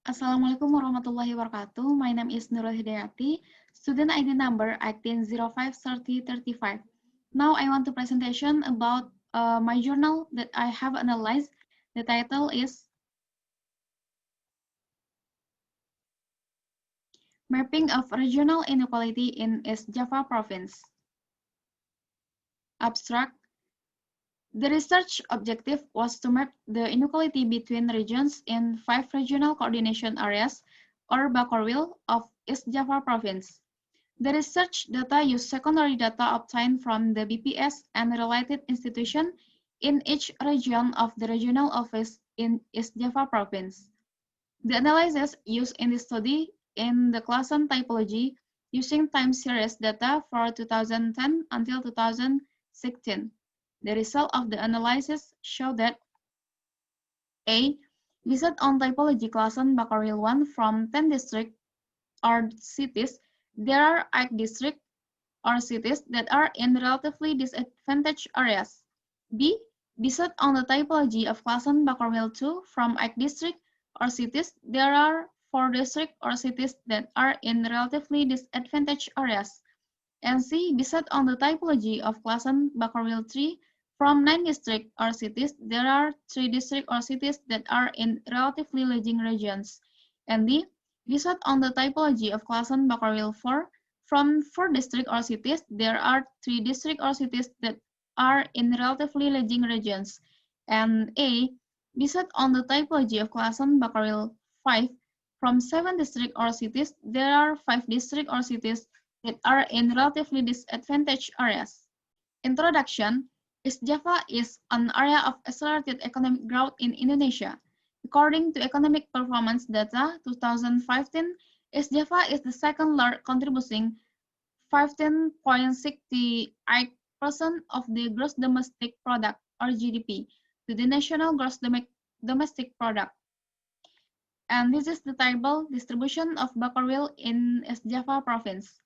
Assalamualaikum warahmatullahi wabarakatuh. My name is Nurul Hidayati, student ID number 18053035. Now I want to presentation about my journal that I have analyzed. The title is Mapping of Regional Inequality in East Java Province. Abstract. The research objective was to map the inequality between regions in 5 regional coordination areas, or Bakorwil, of East Java Province. The research data use secondary data obtained from the BPS and related institutions in each region of the regional office in East Java Province. The analysis used in this study in the Klassen typology using time series data for 2010 until 2016. The result of the analysis show that A. Based on typology Klassen Bakorwil 1 from 10 districts or cities, there are 8 districts or cities that are in relatively disadvantaged areas. B. Based on the typology of Klassen Bakorwil 2 from 8 districts or cities, there are 4 districts or cities that are in relatively disadvantaged areas. And C. Based on the typology of Klassen Bakorwil 3 from 9 districts or cities, there are 3 districts or cities that are in relatively lagging regions. And D. Based on the typology of Klassen Bakorwil 4 from 4 districts or cities, there are 3 districts or cities that are in relatively lagging regions. And A. Based on the typology of Klassen Bakorwil 5 from 7 districts or cities, there are 5 districts or cities that are in relatively disadvantaged areas. Introduction. East Java is an area of accelerated economic growth in Indonesia. According to Economic Performance Data 2015, East Java is the second largest, contributing 15.68% of the gross domestic product, or GDP, to the national gross domestic product. And this is the table distribution of Bakorwil in East Java province.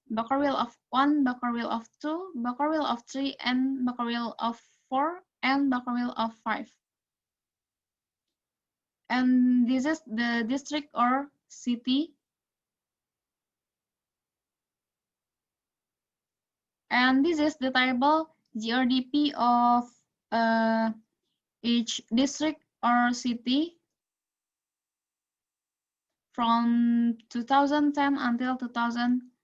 Bakorwil of 1, Bakorwil of 2, Bakorwil of 3, and Bakorwil of 4, and Bakorwil of 5. And this is the district or city. And this is the table GRDP of each district or city from 2010 until 2016.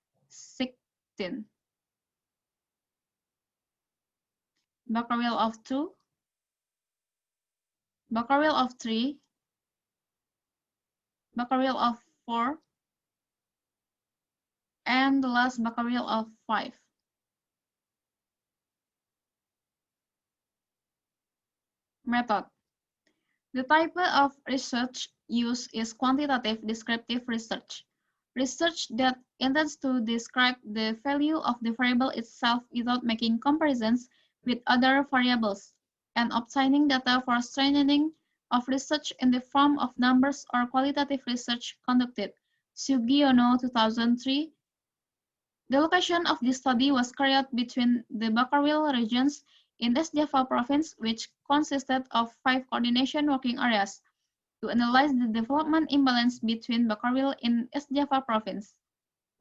Bakorwil of 2, Bakorwil of 3, Bakorwil of 4, and the last Bakorwil of 5. Method. The type of research used is quantitative descriptive research. Research that intends to describe the value of the variable itself without making comparisons with other variables, and obtaining data for strengthening of research in the form of numbers or qualitative research conducted. Sugiono 2003. The location of this study was carried between the Bakorwil regions in East Java province, which consisted of 5 coordination working areas, to analyze the development imbalance between Bakorwil in East Java province.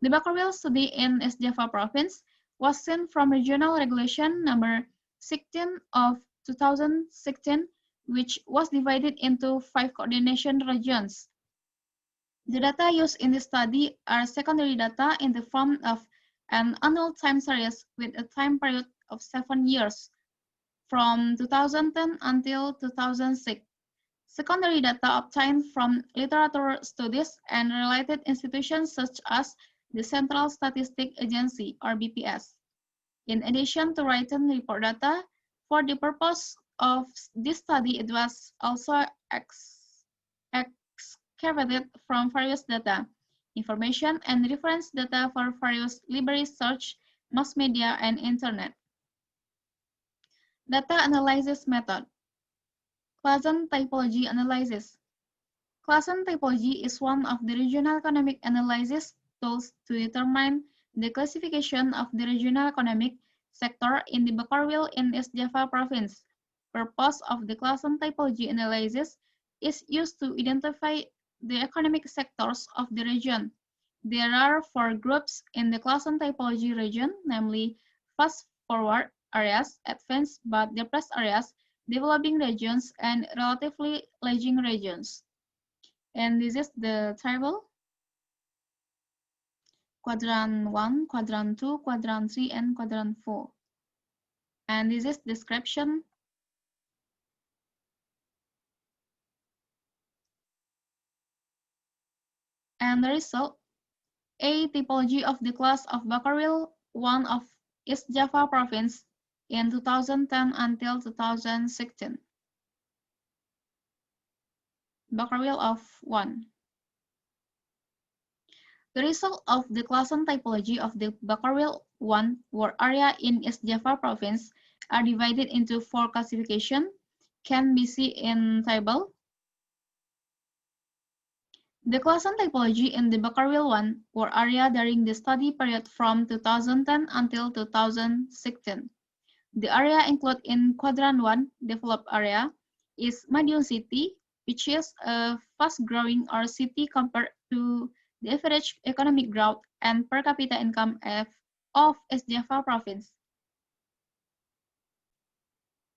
The Bakorwil study in East Java province was seen from Regional Regulation number 16 of 2016, which was divided into 5 coordination regions. The data used in this study are secondary data in the form of an annual time series with a time period of 7 years, from 2010 until 2006. Secondary data obtained from literature studies and related institutions such as the Central Statistics Agency, or BPS. In addition to written report data, for the purpose of this study, it was also excavated from various data, information, and reference data for various library search, mass media, and internet. Data analysis method. Klassen typology analysis. Klassen typology is one of the regional economic analysis tools to determine the classification of the regional economic sector in the Bakorwil in East Java province. Purpose of the Klassen typology analysis is used to identify the economic sectors of the region. There are four groups in the class and typology region, namely fast-forward areas, advanced but depressed areas, developing regions, and relatively lagging regions. And this is the table. Quadrant 1, Quadrant 2, Quadrant 3, and Quadrant 4. And this is description. And the result, a typology of the class of Becquerel 1 of East Java Province in 2010 until 2016. Becquerel of 1. The result of the class and typology of the Becquerel 1 work area in East Java Province are divided into four classifications, can be seen in table. The class and typology in the Becquerel 1 work area during the study period from 2010 until 2016. The area included in Quadrant 1, developed area, is Madiun City, which is a fast-growing or city compared to the average economic growth and per capita income of East Java Province.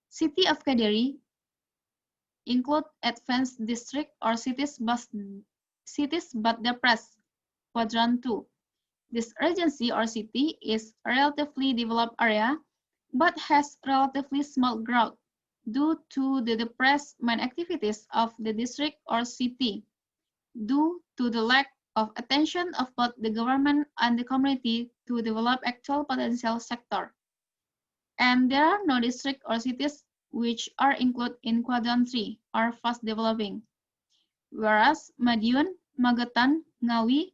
City of Kediri include advanced district or cities but depressed, Quadrant 2. This regency or city is a relatively developed area, but has relatively small growth due to the depressed main activities of the district or city, due to the lack of attention of both the government and the community to develop actual potential sector. And there are no districts or cities which are included in Quadrant 3 or fast developing, whereas Madiun, Magetan, Ngawi,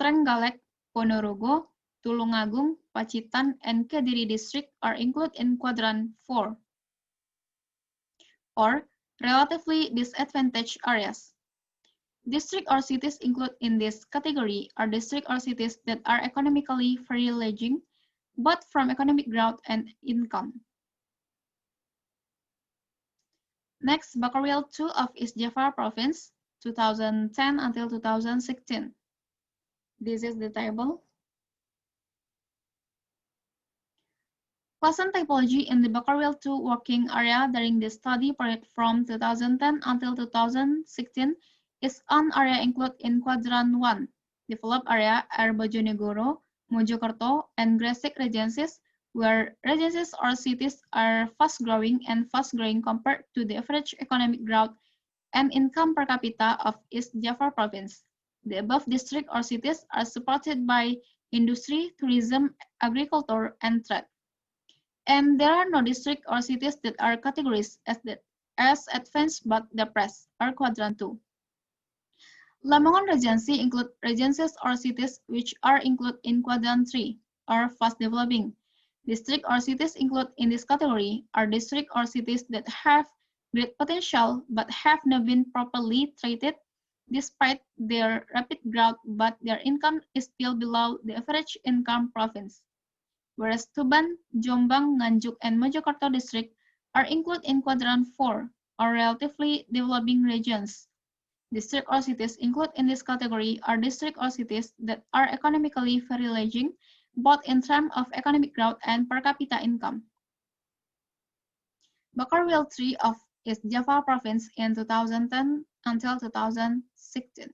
Trenggalek, Ponorogo, Tulungagung, Pacitan, and Kediri district are included in Quadrant 4, or relatively disadvantaged areas. District or cities included in this category are district or cities that are economically very lagging, both from economic growth and income. Next, Becquerel 2 of East Java Province, 2010 until 2016. This is the table. Class and typology in the Becquerel 2 working area during the study period from 2010 until 2016 is an area included in Quadrant 1, developed area are Bojonegoro, Mojokerto, and Gresik regencies, where regencies or cities are fast-growing and fast-growing compared to the average economic growth and income per capita of East Java Province. The above districts or cities are supported by industry, tourism, agriculture, and trade. And there are no districts or cities that are categorized as advanced but depressed, or Quadrant 2. Lamongan Regency include regencies or cities which are included in Quadrant 3, or fast developing. Districts or cities included in this category are districts or cities that have great potential but have not been properly treated despite their rapid growth, but their income is still below the average income province. Whereas Tuban, Jombang, Nganjuk, and Mojokerto district are included in Quadrant 4, or relatively developing regions. District or cities included in this category are district or cities that are economically very lagging, both in terms of economic growth and per capita income. Becquerel 3 of East Java Province in 2010 until 2016.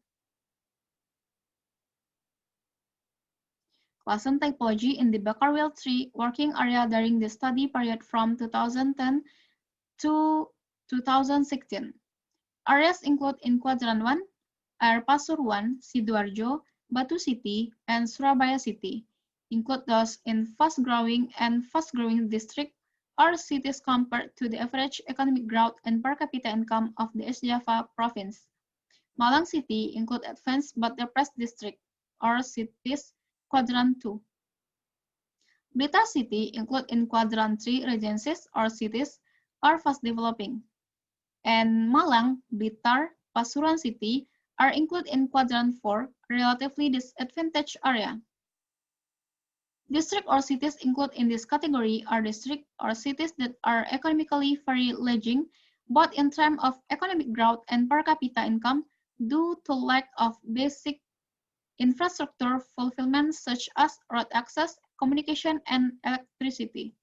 Class and typology in the Becquerel 3 working area during the study period from 2010 to 2016. Areas included in Quadrant 1 are Pasuruan, Sidoarjo, Batu City, and Surabaya City. Include those in fast-growing and fast-growing districts or cities compared to the average economic growth and per capita income of the East Java Province. Malang City include advanced but depressed district or cities, Quadrant 2. Blitar City include in Quadrant 3 regencies or cities are fast developing. And Malang, Blitar, Pasuruan City are included in Quadrant 4, relatively disadvantaged area. District or cities included in this category are districts or cities that are economically very lagging, both in terms of economic growth and per capita income, due to lack of basic infrastructure fulfillment such as road access, communication, and electricity.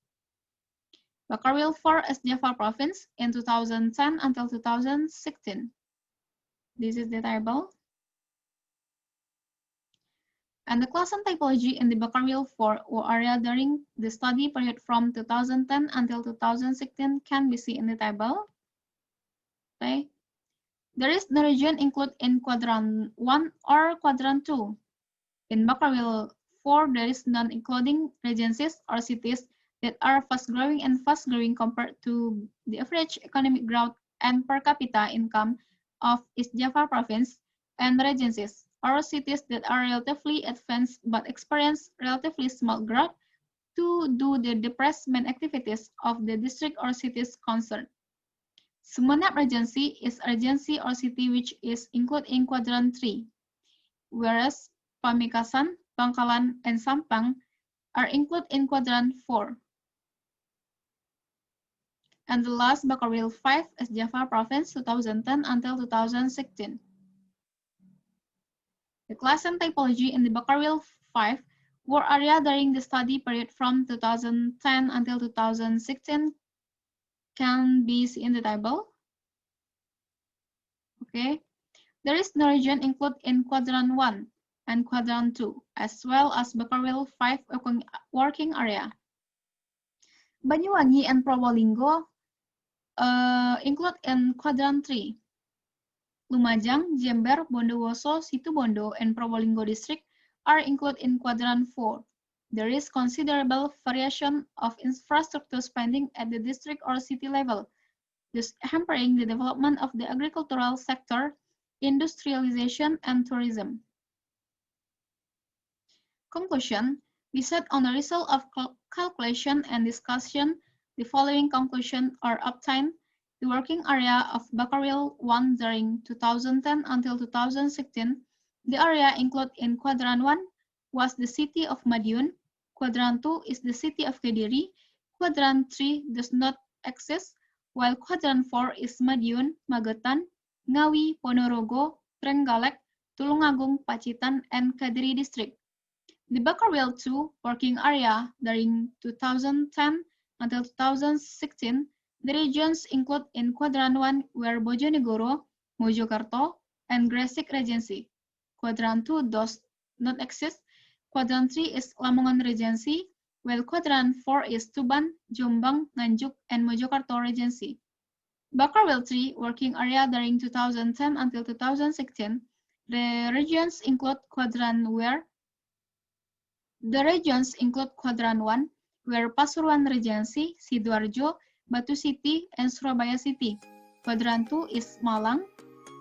Bakarwil for East Java Province in 2010 until 2016. This is the table. And the class and typology in the Bakarwil 4 area during the study period from 2010 until 2016 can be seen in the table. Okay. There is the region included in quadrant 1 or quadrant 2. In Bakarwil 4, there is none including regencies or cities that are fast-growing and fast-growing compared to the average economic growth and per capita income of East Java Province, and regencies, or cities that are relatively advanced but experience relatively small growth to do the development activities of the district or cities concerned. Sumeneb Regency is a regency or city which is included in quadrant 3, whereas Pamekasan, Bangkalan, and Sampang are included in quadrant 4. And the last, Bakarwil 5 as Java Province 2010 until 2016. The class and typology in the Bakarwil 5 war area during the study period from 2010 until 2016 can be seen in the table. Okay, there is no region included in quadrant 1 and quadrant 2, as well as Bakarwil 5 working area. Banyuwangi and Probolinggo include in quadrant 3. Lumajang, Jember, Bondowoso, Situbondo, and Probolinggo district are included in quadrant 4. There is considerable variation of infrastructure spending at the district or city level, thus hampering the development of the agricultural sector, industrialization, and tourism. Conclusion: based on the result of calculation and discussion, the following conclusions are obtained. The working area of Bakarwil 1 during 2010 until 2016, the area included in quadrant 1 was the city of Madiun, quadrant 2 is the city of Kediri, quadrant 3 does not exist, while quadrant 4 is Madiun, Magetan, Ngawi, Ponorogo, Trenggalek, Tulungagung, Pacitan, and Kediri district. The Bakarwil 2 working area during 2010 until 2016, the regions include in quadrant 1 were Bojonegoro, Mojokerto, and Gresik Regency. Quadrant 2 does not exist. Quadrant 3 is Lamongan Regency, while quadrant 4 is Tuban, Jombang, Nganjuk, and Mojokerto Regency. Bakarwil 3 working area during 2010 until 2016, the regions include quadrant 1, where Pasuruan Regency, Sidoarjo, Batu City, and Surabaya City. Quadrant 2 is Malang.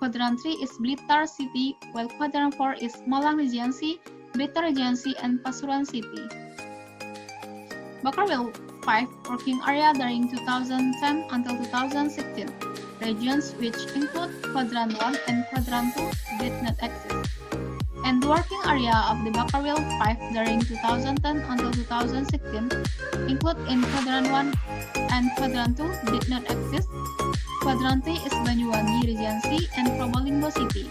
Quadrant 3 is Blitar City, while Quadrant 4 is Malang Regency, Blitar Regency, and Pasuruan City. Bakarwil 5 working area during 2010 until 2016. Regions which include Quadrant 1 and Quadrant 2 did not exist. And the working area of the Bakarwil 5 during 2010 until 2016 include in Quadrant 1 and Quadrant 2 did not exist. Quadrant 3 is Banyuwangi Regency and Probolinggo City,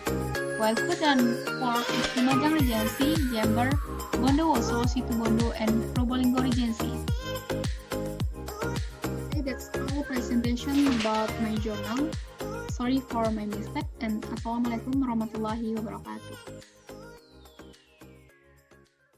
while Quadrant 4 is Lumajang Regency, Jember, Bondowoso, Situbondo, and Probolinggo Regency. Okay, that's all presentation about my journal. Sorry for my mistake, and Assalamualaikum warahmatullahi wabarakatuh.